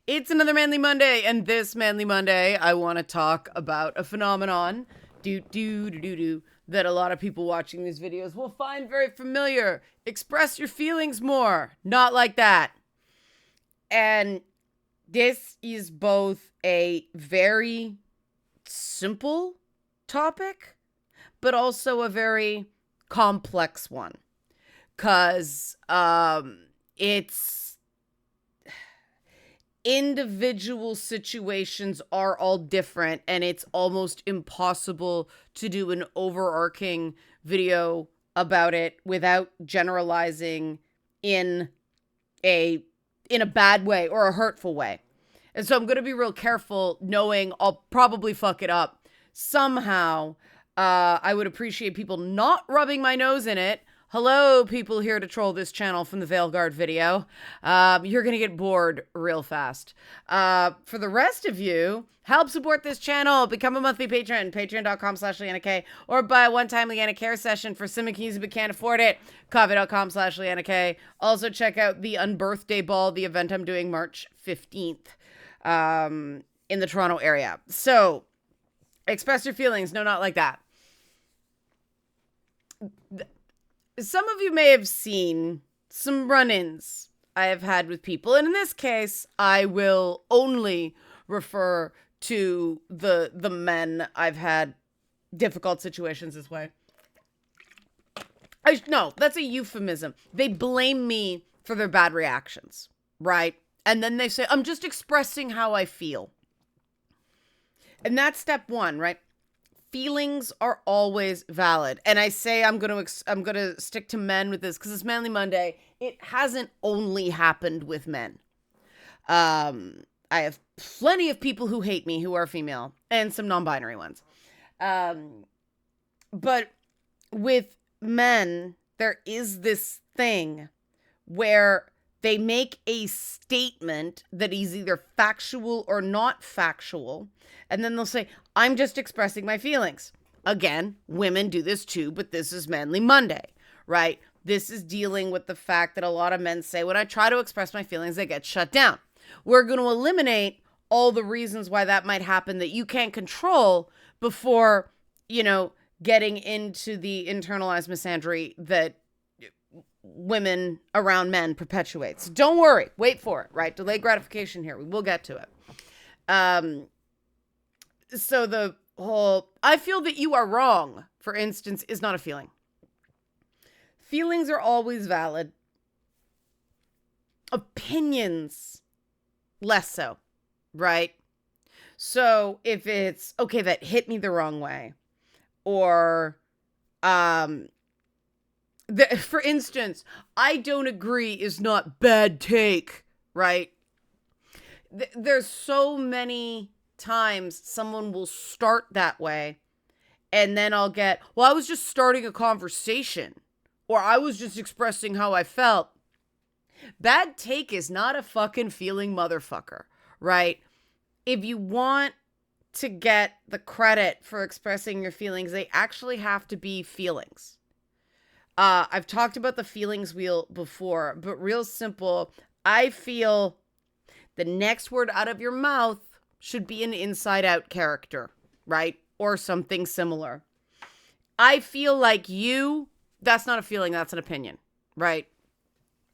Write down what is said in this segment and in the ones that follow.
It's another Manly Monday, and this Manly Monday, I want to talk about a phenomenon that a lot of people watching these videos will find very familiar. Express your feelings more. Not like that. And this is both a very simple topic, but also a very complex one. Because it's individual situations are all different, and it's almost impossible to do an overarching video about it without generalizing in a bad way or a hurtful way. And so I'm going to be real careful, knowing I'll probably fuck it up somehow. I would appreciate people not rubbing my nose in it. Hello, people here to troll this channel from the Veilguard video. You're going to get bored real fast. For the rest of you, help support this channel. Become a monthly patron, patreon.com/LeannaK, or buy a one-time Leanna Care session for someone who can use it but can't afford it. Coffee.com/LeannaK. Also, check out the Unbirthday Ball, the event I'm doing March 15th in the Toronto area. So, express your feelings. No, not like that. Some of you may have seen some run-ins I have had with people. And in this case, I will only refer to the men I've had difficult situations this way. No, that's a euphemism. They blame me for their bad reactions, right? And then they say, I'm just expressing how I feel. And that's step one, right? Feelings are always valid. And I say I'm going to stick to men with this because it's Manly Monday. It hasn't only happened with men. I have plenty of people who hate me who are female and some non-binary ones. But with men, there is this thing where they make a statement that is either factual or not factual. And then they'll say, I'm just expressing my feelings. Again, women do this too, but this is Manly Monday, right? This is dealing with the fact that a lot of men say, when I try to express my feelings, I get shut down. We're going to eliminate all the reasons why that might happen that you can't control before, getting into the internalized misandry that women around men perpetuates. Don't worry. Wait for it, right? Delayed gratification here. We will get to it. So the whole, I feel that you are wrong, for instance, is not a feeling. Feelings are always valid. Opinions, less so, right? So if it's, okay, that hit me the wrong way, or, for instance, I don't agree is not bad take, right? There's so many times someone will start that way, and then I'll get, well, I was just starting a conversation, or I was just expressing how I felt. Bad take is not a fucking feeling motherfucker, right? If you want to get the credit for expressing your feelings, they actually have to be feelings. I've talked about the feelings wheel before, but real simple, I feel the next word out of your mouth should be an inside-out character, right? Or something similar. I feel like you, that's not a feeling, that's an opinion, right?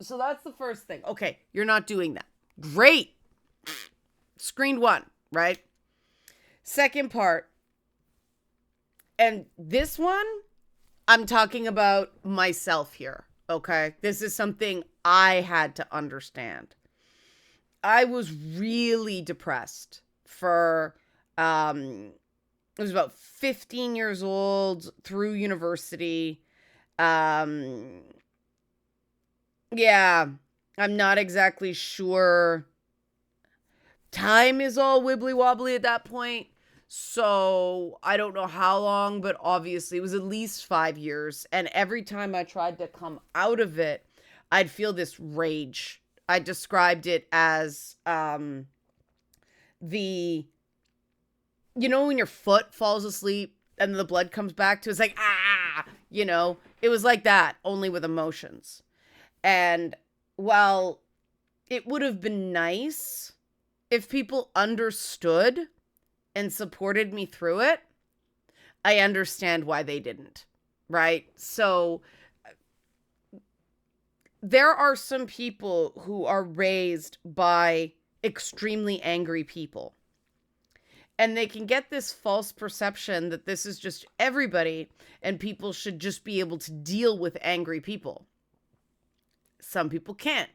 So that's the first thing. Okay, you're not doing that. Great. Screened one, right? Second part, and this one, I'm talking about myself here, okay? This is something I had to understand. I was really depressed for, I was about 15 years old through university. Yeah, I'm not exactly sure. Time is all wibbly wobbly at that point. So I don't know how long, but obviously it was at least 5 years. And every time I tried to come out of it, I'd feel this rage. I described it as when your foot falls asleep and the blood comes back to, it's like, it was like that, only with emotions. And while it would have been nice if people understood and supported me through it, I understand why they didn't, right? So there are some people who are raised by extremely angry people. And they can get this false perception that this is just everybody and people should just be able to deal with angry people. Some people can't.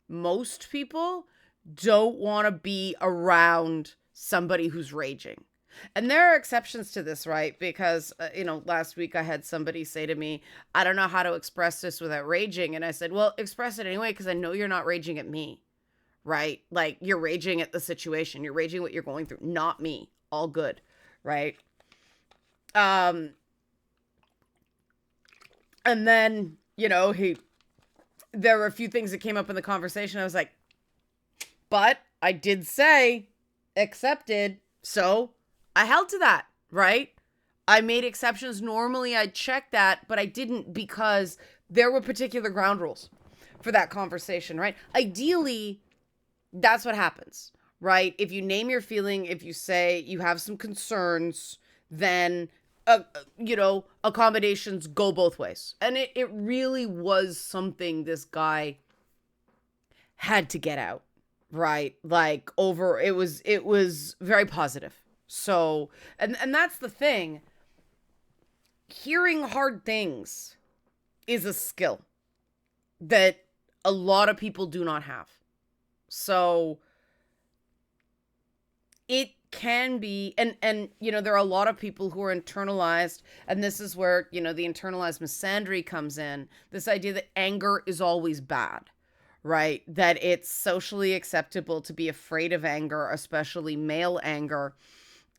Most people don't want to be around somebody who's raging. And there are exceptions to this, right? Because, last week I had somebody say to me, I don't know how to express this without raging. And I said, well, express it anyway, because I know you're not raging at me, right? Like, you're raging at the situation. You're raging what you're going through, not me. All good, right? And then, there were a few things that came up in the conversation. I was like, but I did say accepted, so I held to that, right? I made exceptions. Normally I'd check that, but I didn't because there were particular ground rules for that conversation, right? Ideally, that's what happens, right? If you name your feeling, if you say you have some concerns, then, accommodations go both ways. And it really was something this guy had to get out, right? Like it was very positive. So, and that's the thing. Hearing hard things is a skill that a lot of people do not have. So it can be, and there are a lot of people who are internalized, and this is where, the internalized misandry comes in. This idea that anger is always bad, right? That it's socially acceptable to be afraid of anger, especially male anger.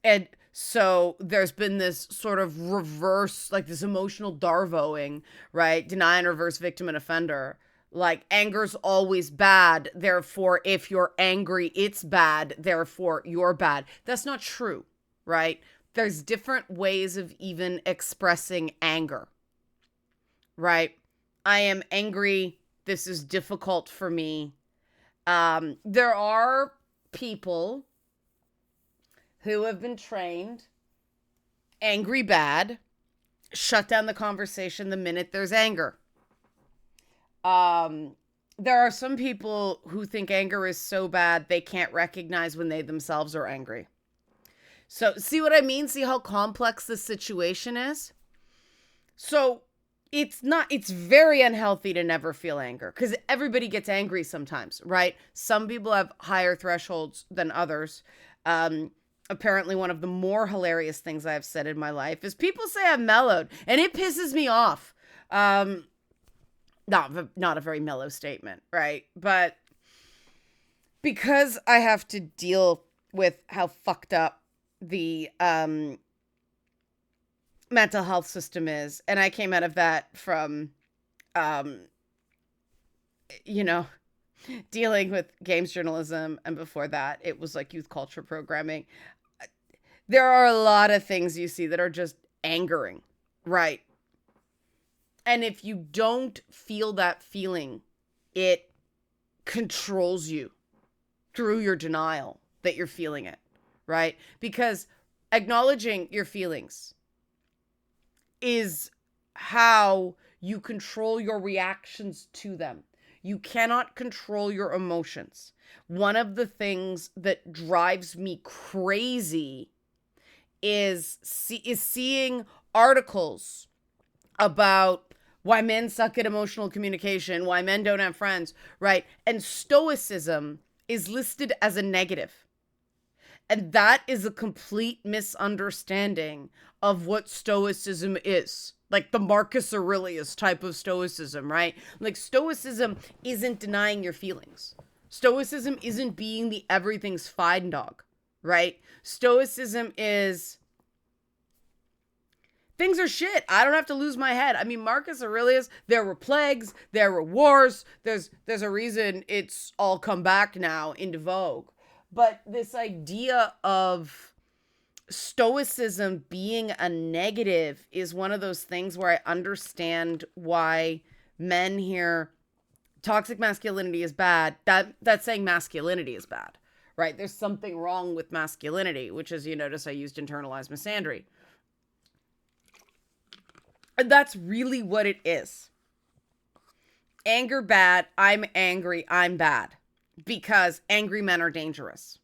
And so there's been this sort of reverse, like this emotional Darvoing, right? Deny and reverse victim and offender. Like, anger's always bad. Therefore, if you're angry, it's bad. Therefore, you're bad. That's not true, right? There's different ways of even expressing anger, right? I am angry. This is difficult for me. There are people who have been trained, angry bad, shut down the conversation the minute there's anger. There are some people who think anger is so bad they can't recognize when they themselves are angry. So see what I mean? See how complex this situation is? So it's very unhealthy to never feel anger because everybody gets angry sometimes, right? Some people have higher thresholds than others. Apparently one of the more hilarious things I've said in my life is people say I'm mellowed, and it pisses me off. Not a very mellow statement, right? But because I have to deal with how fucked up the mental health system is, and I came out of that from, dealing with games journalism, and before that, it was like youth culture programming. There are a lot of things you see that are just angering, right? And if you don't feel that feeling, it controls you through your denial that you're feeling it, right? Because acknowledging your feelings is how you control your reactions to them. You cannot control your emotions. One of the things that drives me crazy is seeing articles about why men suck at emotional communication, why men don't have friends, right? And Stoicism is listed as a negative. And that is a complete misunderstanding of what Stoicism is. Like the Marcus Aurelius type of Stoicism, right? Like Stoicism isn't denying your feelings. Stoicism isn't being the everything's fine dog, right? Stoicism is things are shit. I don't have to lose my head. I mean, Marcus Aurelius, there were plagues, there were wars. There's a reason it's all come back now into vogue. But this idea of Stoicism being a negative is one of those things where I understand why men hear toxic masculinity is bad. That's saying masculinity is bad, right? There's something wrong with masculinity, which, as you notice, I used internalized misandry. And that's really what it is. Anger bad, I'm angry, I'm bad. Because angry men are dangerous.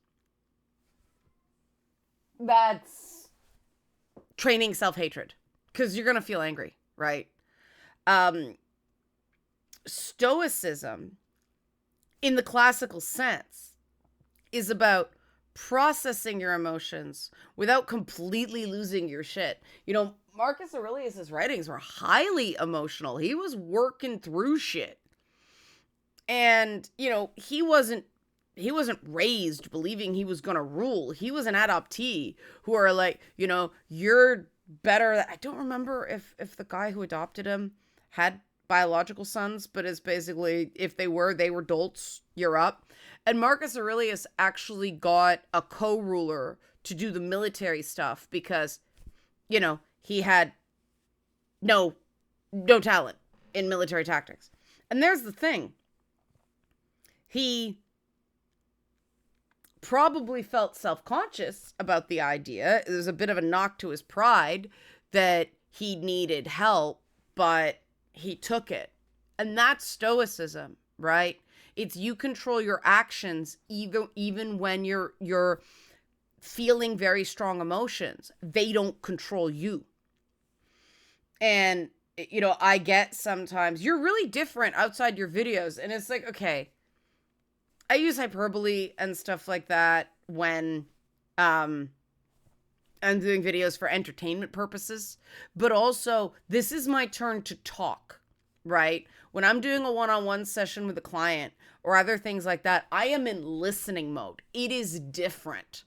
That's training self-hatred. Because you're going to feel angry, right? Stoicism, in the classical sense, is about processing your emotions without completely losing your shit. You know, Marcus Aurelius's writings were highly emotional. He was working through shit. And, you know, he wasn't raised believing he was going to rule. He was an adoptee who are like, you know, you're better. I don't remember if the guy who adopted him had biological sons, but it's basically, if they were dolts, you're up. And Marcus Aurelius actually got a co-ruler to do the military stuff because, you know, he had no talent in military tactics. And there's the thing. He probably felt self-conscious about the idea. There's a bit of a knock to his pride that he needed help, but he took it. And that's Stoicism, right? It's you control your actions even when you're feeling very strong emotions. They don't control you. And, you know, I get sometimes, you're really different outside your videos. And it's like, okay, I use hyperbole and stuff like that when I'm doing videos for entertainment purposes. But also, this is my turn to talk, right? When I'm doing a one-on-one session with a client or other things like that, I am in listening mode. It is different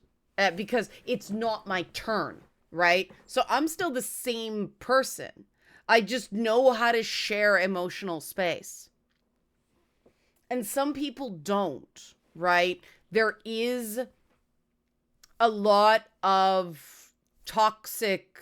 because it's not my turn, right? So I'm still the same person. I just know how to share emotional space. And some people don't, right? There is a lot of toxic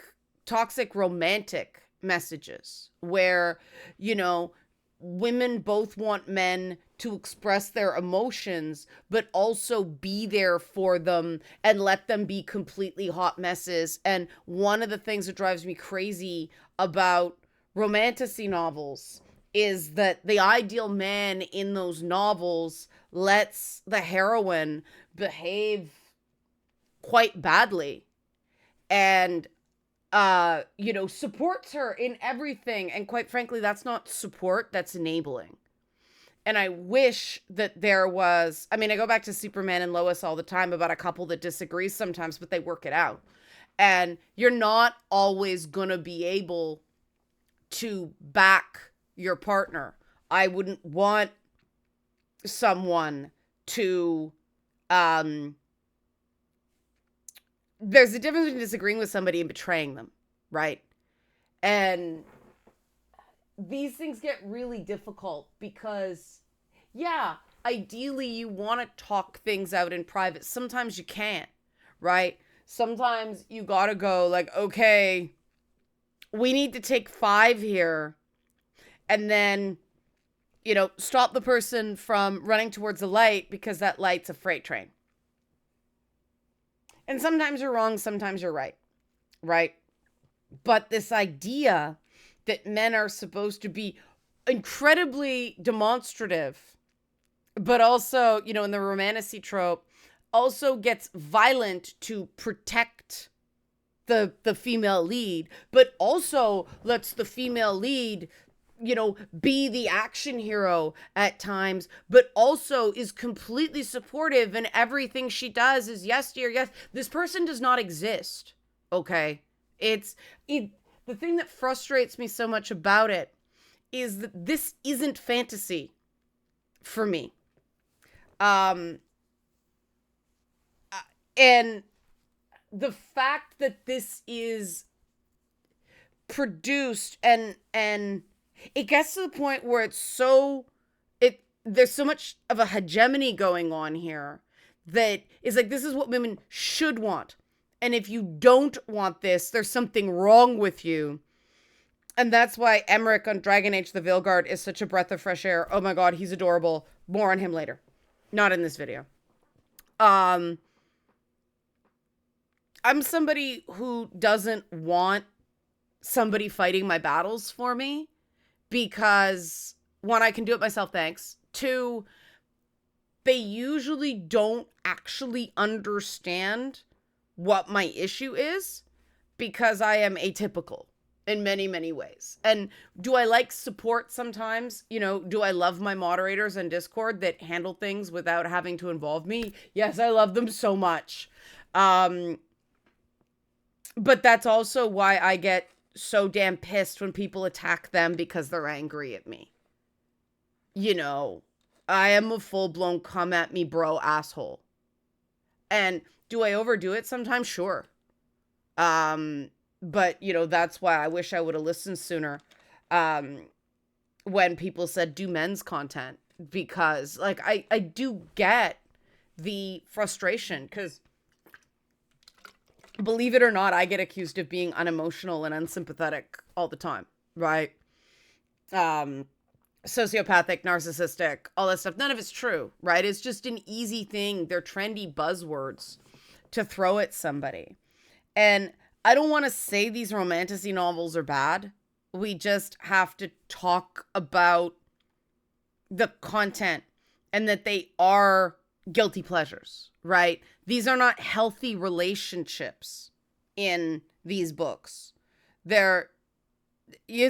romantic messages where, you know, women both want men to express their emotions, but also be there for them and let them be completely hot messes. And one of the things that drives me crazy about romantasy novels is that the ideal man in those novels lets the heroine behave quite badly and, you know, supports her in everything. And quite frankly, that's not support, that's enabling. And I wish that there was, I mean, I go back to Superman and Lois all the time about a couple that disagree sometimes, but they work it out. And you're not always going to be able to back your partner. I wouldn't want someone to, there's a difference between disagreeing with somebody and betraying them, right? And these things get really difficult because, yeah, ideally you want to talk things out in private. Sometimes you can't, right? Sometimes you gotta go like, okay, we need to take 5 here. And then, you know, stop the person from running towards the light because that light's a freight train. And sometimes you're wrong, sometimes you're right, right? But this idea that men are supposed to be incredibly demonstrative, but also, you know, in the romantasy trope, also gets violent to protect the female lead, but also lets the female lead, you know, be the action hero at times, but also is completely supportive and everything she does is yes, dear, yes. This person does not exist, okay? The thing that frustrates me so much about it is that this isn't fantasy for me. And the fact that this is produced and it gets to the point where there's so much of a hegemony going on here that is like, this is what women should want. And if you don't want this, there's something wrong with you. And that's why Emer on Dragon Age the Veilguard is such a breath of fresh air. Oh my God, he's adorable. More on him later. Not in this video. I'm somebody who doesn't want somebody fighting my battles for me because, one, I can do it myself, thanks. Two, they usually don't actually understand what my issue is because I am atypical in many, many ways. And do I like support sometimes? You know, do I love my moderators in Discord that handle things without having to involve me? Yes, I love them so much. But that's also why I get so damn pissed when people attack them because they're angry at me. You know, I am a full-blown come at me bro asshole. And do I overdo it sometimes? Sure. But, you know, that's why I wish I would have listened sooner when people said do men's content. Because, like, I do get the frustration. Because, believe it or not, I get accused of being unemotional and unsympathetic all the time, right? Sociopathic, narcissistic, all that stuff. None of it's true, right? It's just an easy thing. They're trendy buzzwords to throw at somebody. And I don't want to say these romantasy novels are bad. We just have to talk about the content and that they are guilty pleasures, right? These are not healthy relationships in these books. It's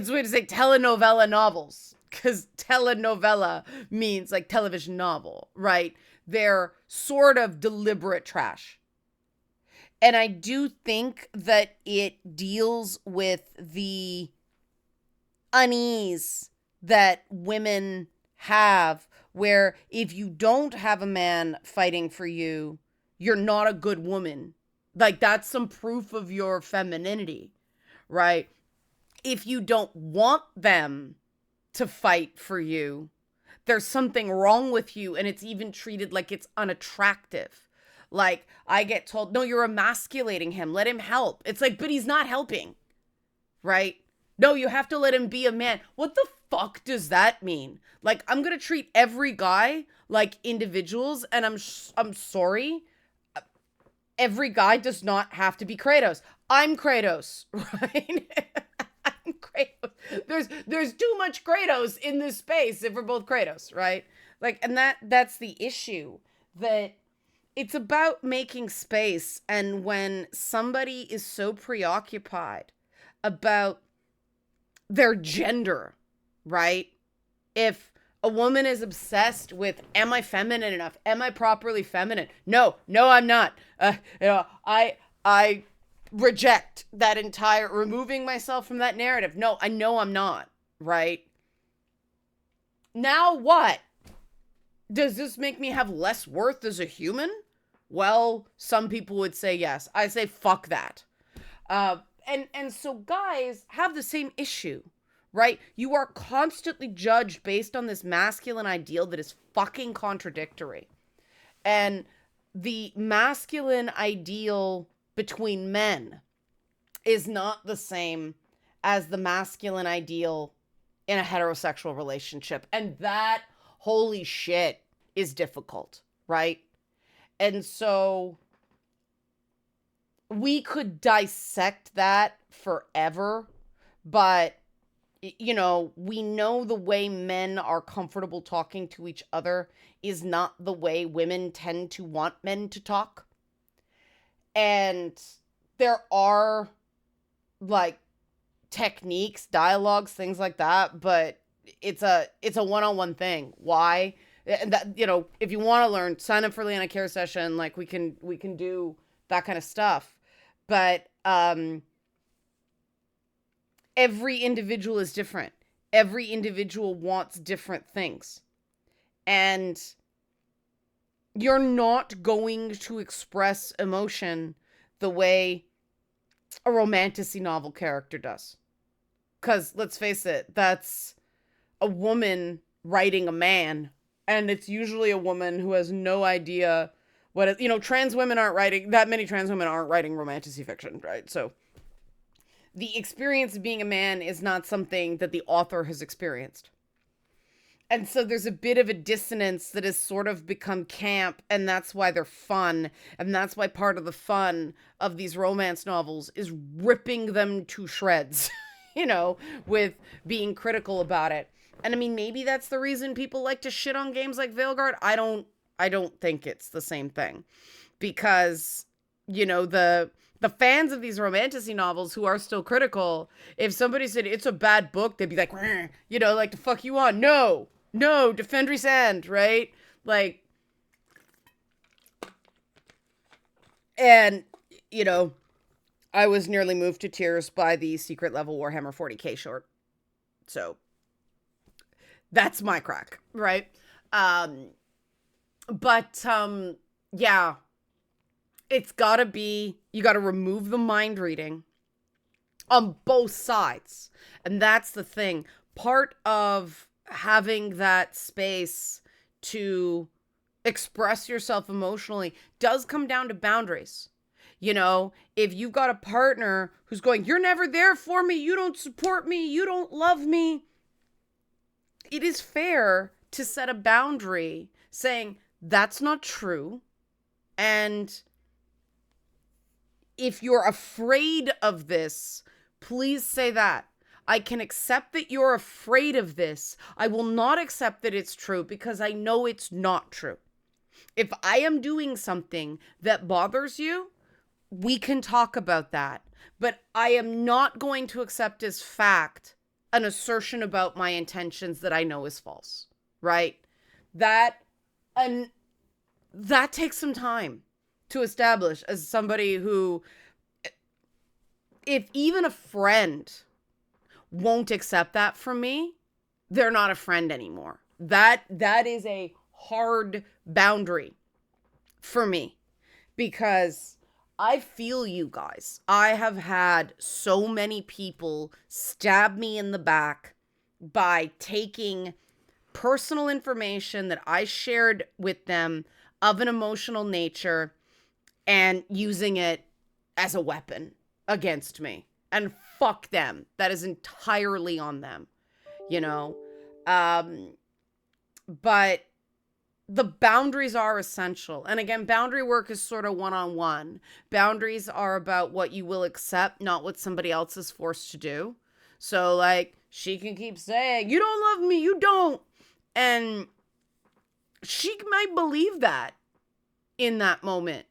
weird to say telenovela novels, because telenovela means like television novel, right? They're sort of deliberate trash. And I do think that it deals with the unease that women have, where if you don't have a man fighting for you, you're not a good woman. Like, that's some proof of your femininity, right? If you don't want them to fight for you, there's something wrong with you, and it's even treated like it's unattractive. Like, I get told, no, you're emasculating him. Let him help. It's like, but he's not helping, right? No, you have to let him be a man. What the fuck does that mean? Like, I'm going to treat every guy like individuals, and I'm sorry. Every guy does not have to be Kratos. I'm Kratos, right? I'm Kratos. There's too much Kratos in this space if we're both Kratos, right? Like, and that's the issue, that it's about making space. And when somebody is so preoccupied about their gender, right? If a woman is obsessed with, am I feminine enough? Am I properly feminine? No, I'm not. I reject that entire, removing myself from that narrative. No, I know I'm not, right? Now what? Does this make me have less worth as a human? Well, some people would say yes. I say fuck that. And so guys have the same issue, right? You are constantly judged based on this masculine ideal that is fucking contradictory. And the masculine ideal between men is not the same as the masculine ideal in a heterosexual relationship. And that, holy shit, is difficult, right? And so we could dissect that forever, but, you know, we know the way men are comfortable talking to each other is not the way women tend to want men to talk. And there are, like, techniques, dialogues, things like that, but it's a one-on-one thing. Why? And that, you know, if you want to learn, sign up for Leanna Care Session. Like, we can do that kind of stuff. But every individual is different. Every individual wants different things. And you're not going to express emotion the way a romantasy novel character does. Because, let's face it, that's a woman writing a man. And it's usually a woman who has no idea what it, you know, that many trans women aren't writing romantasy fiction, right? So the experience of being a man is not something that the author has experienced. And so there's a bit of a dissonance that has sort of become camp, and that's why they're fun. And that's why part of the fun of these romance novels is ripping them to shreds, you know, with being critical about it. And I mean, maybe that's the reason people like to shit on games like Veilguard. I don't think it's the same thing. Because, you know, the fans of these romantasy novels who are still critical, if somebody said it's a bad book, they'd be like, you know, like, the fuck you on? No, defend Resand, right? Like, and, you know, I was nearly moved to tears by the secret level Warhammer 40k short. So, that's my crack, right? But, yeah, it's gotta be, you gotta remove the mind reading on both sides. And that's the thing. Part of having that space to express yourself emotionally does come down to boundaries. You know, if you've got a partner who's going, you're never there for me, you don't support me, you don't love me, it is fair to set a boundary saying, that's not true. And if you're afraid of this, please say that. I can accept that you're afraid of this. I will not accept that it's true because I know it's not true. If I am doing something that bothers you, we can talk about that. But I am not going to accept as fact an assertion about my intentions that I know is false, right? That takes some time to establish as somebody who, if even a friend won't accept that from me, they're not a friend anymore. That is a hard boundary for me because I feel you guys. I have had so many people stab me in the back by taking personal information that I shared with them of an emotional nature and using it as a weapon against me. And fuck them. That is entirely on them, you know? But the boundaries are essential. And again, boundary work is sort of one-on-one. Boundaries are about what you will accept, not what somebody else is forced to do. So, like, she can keep saying, you don't love me, you don't. And she might believe that in that moment.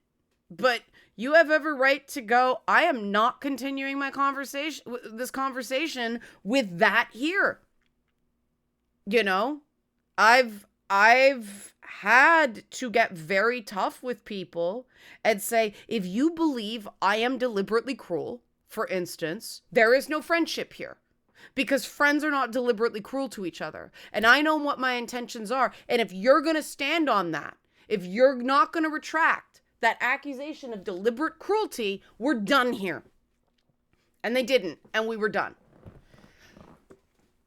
But you have every right to go, I am not continuing this conversation with that here. You know, I've had to get very tough with people and say, if you believe I am deliberately cruel, for instance, there is no friendship here. Because friends are not deliberately cruel to each other. And I know what my intentions are. And if you're going to stand on that, if you're not going to retract that accusation of deliberate cruelty, we're done here. And they didn't. And we were done.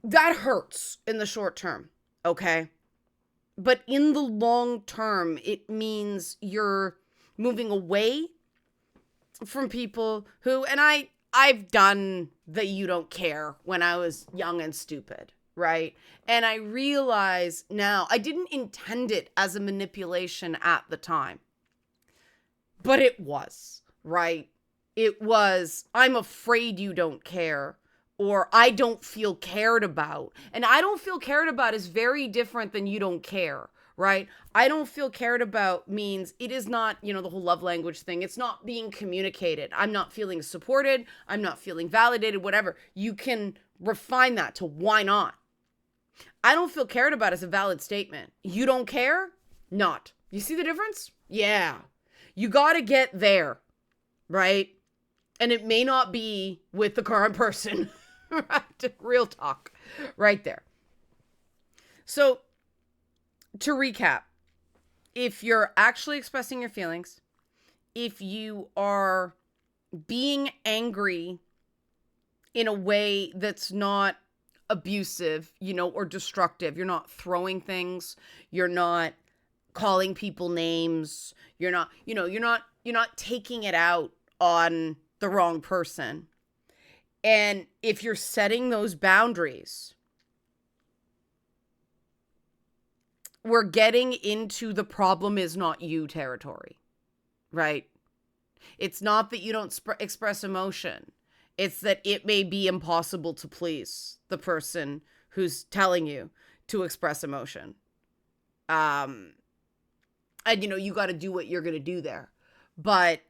That hurts in the short term. Okay? But in the long term, it means you're moving away from people who, and I've done the you don't care when I was young and stupid, right? And I realize now I didn't intend it as a manipulation at the time. But it was, right? It was, I'm afraid you don't care, or I don't feel cared about. And I don't feel cared about is very different than you don't care, right? I don't feel cared about means it is not, you know, the whole love language thing. It's not being communicated. I'm not feeling supported. I'm not feeling validated, whatever. You can refine that to why not. I don't feel cared about is a valid statement. You don't care? Not. You see the difference? Yeah. You got to get there, right? And it may not be with the current person. Right? Real talk right there. So to recap, if you're actually expressing your feelings, if you are being angry in a way that's not abusive, you know, or destructive, you're not throwing things, you're not calling people names, you're not taking it out on the wrong person. And if you're setting those boundaries, we're getting into the problem is not you territory, right? It's not that you don't express emotion. It's that it may be impossible to please the person who's telling you to express emotion. And, you got to do what you're going to do there. But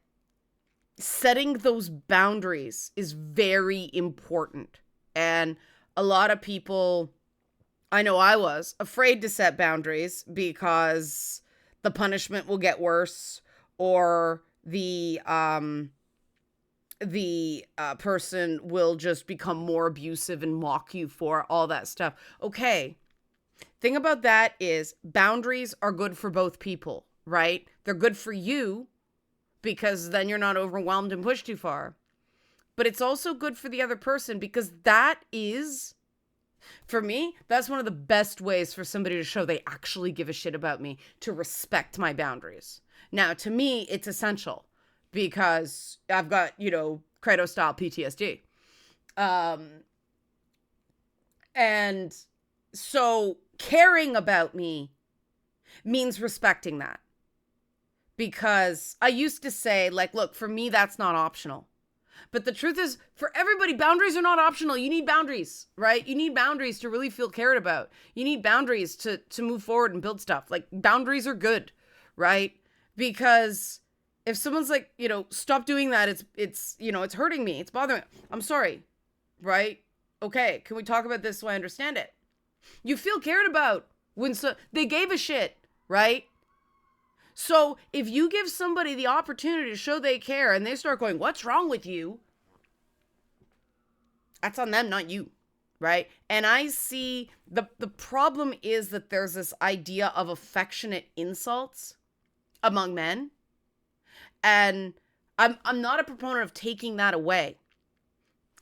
setting those boundaries is very important. And a lot of people, I know I was afraid to set boundaries because the punishment will get worse, or the person will just become more abusive and mock you for all that stuff. Okay. Thing about that is boundaries are good for both people, right? They're good for you because then you're not overwhelmed and pushed too far. But it's also good for the other person because that is, for me, that's one of the best ways for somebody to show they actually give a shit about me, to respect my boundaries. Now, to me, it's essential because I've got, Kratos style PTSD. And so caring about me means respecting that. Because I used to say, like, look, for me, that's not optional. But the truth is, for everybody, boundaries are not optional. You need boundaries, right? You need boundaries to really feel cared about. You need boundaries to move forward and build stuff. Like, boundaries are good, right? Because if someone's like, stop doing that, it's hurting me, it's bothering me. I'm sorry, right? Okay, can we talk about this so I understand it? You feel cared about when they gave a shit, right? So if you give somebody the opportunity to show they care and they start going, what's wrong with you? That's on them, not you, right? And I see the problem is that there's this idea of affectionate insults among men. And I'm not a proponent of taking that away.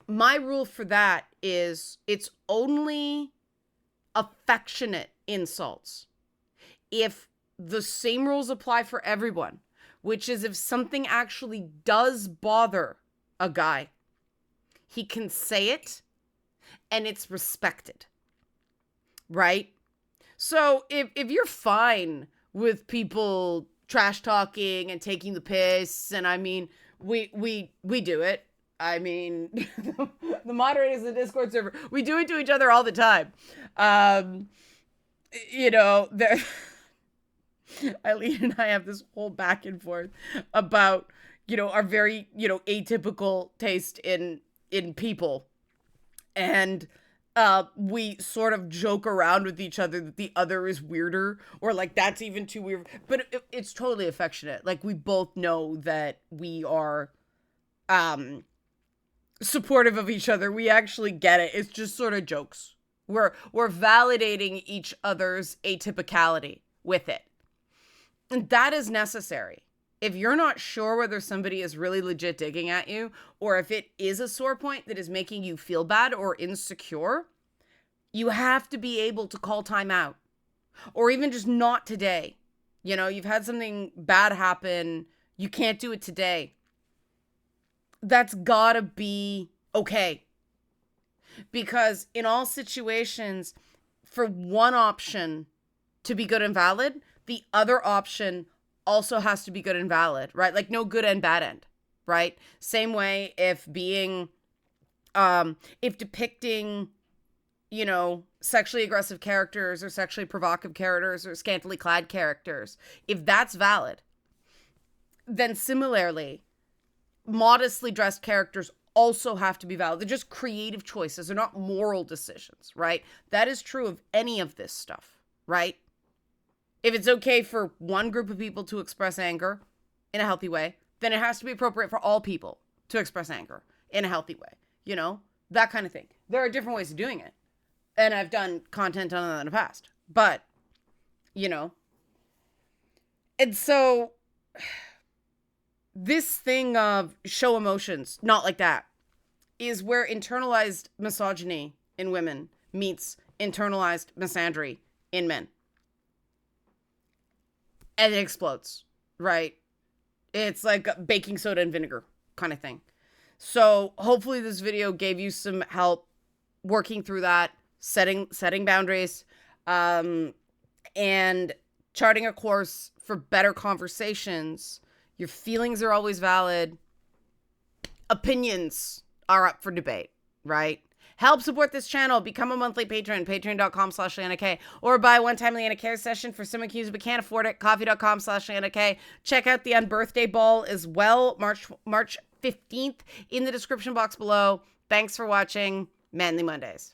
My rule for that is it's only affectionate insults if the same rules apply for everyone, which is if something actually does bother a guy, he can say it and it's respected, right? So if you're fine with people trash talking and taking the piss, and I mean, we do it. I mean, the moderators of the Discord server, we do it to each other all the time. There. Eileen and I have this whole back and forth about, our very, atypical taste in people. And we sort of joke around with each other that the other is weirder, or like that's even too weird. But it's totally affectionate. Like, we both know that we are supportive of each other. We actually get it. It's just sort of jokes. We're validating each other's atypicality with it. And that is necessary. If you're not sure whether somebody is really legit digging at you, or if it is a sore point that is making you feel bad or insecure, you have to be able to call time out. Or even just not today. You've had something bad happen. You can't do it today. That's gotta be okay. Because in all situations, for one option to be good and valid, the other option also has to be good and valid, right? Like, no good and bad end, right? Same way if depicting, sexually aggressive characters or sexually provocative characters or scantily clad characters, if that's valid, then similarly, modestly dressed characters also have to be valid. They're just creative choices. They're not moral decisions, right? That is true of any of this stuff, right? If it's okay for one group of people to express anger in a healthy way, then it has to be appropriate for all people to express anger in a healthy way. That kind of thing. There are different ways of doing it. And I've done content on that in the past. But, and so this thing of show emotions, not like that, is where internalized misogyny in women meets internalized misandry in men. And it explodes, right? It's like baking soda and vinegar kind of thing. So hopefully this video gave you some help working through that, setting boundaries. And and charting a course for better conversations. Your feelings are always valid. Opinions are up for debate, right? Help support this channel. Become a monthly patron. Patreon.com/LeannaK. Or buy a one-time Leanna Care session for some accused but can't afford it. Coffee.com/LeannaK. Check out the Unbirthday Ball as well. March 15th in the description box below. Thanks for watching. Manly Mondays.